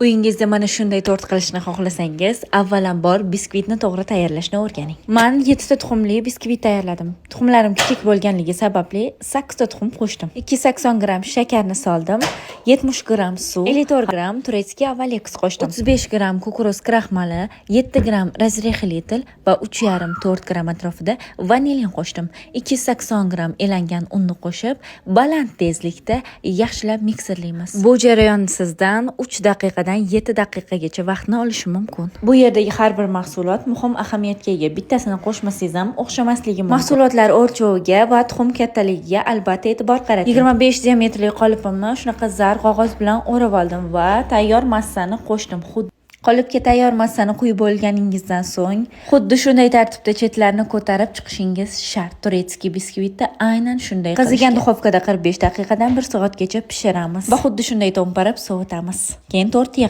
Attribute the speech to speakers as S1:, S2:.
S1: Uyingizda mana shunday tort qilishni xohlasangiz, avvalambor biskvitni to'g'ri tayyorlashni o'rganing. Men 7 ta tuxumli biskvit tayyorladim. Tuxumlarim kichik bo'lganligi sababli 8 ta tuxum qo'shdim. 280 gram shakarni soldim, 70 gram suv, 54 gram turetskiy Avalex qo'shdim. 35 gram kukuruz kraxmali, 7 gram razrexlitel va 3,5-4 gram atrofida vanilin qo'shdim. 280 gram elangan unni qo'shib, baland tezlikda yaxshilab mikserlaymiz. Bu jarayon sizdan 3 daqiqadan 7 daqiqagacha vaqtni olishi mumkin. Bu yerdagi har bir mahsulot muhim ahamiyatga ega. Bittasini qo'shmasangiz ham o'xshamasligi mumkin. Mahsulotlar o'lchoviga va tuxum kattaligiga albatta e'tibor qarating. 25 diametrli qolipimni shunaqa zar qog'oz bilan o'rab oldim va tayyor massani qo'shdim. Qolipga tayyor massani quyib bo'lganingizdan so'ng, xuddi shunday tartibda chetlarini ko'tarib chiqishingiz shart. Turetskiy biskvitni aynan shunday qizigan duxovkada 45 daqiqadan 1 soatgacha pishiramiz va xuddi shunday to'mparib sovitamiz. Keyin tortga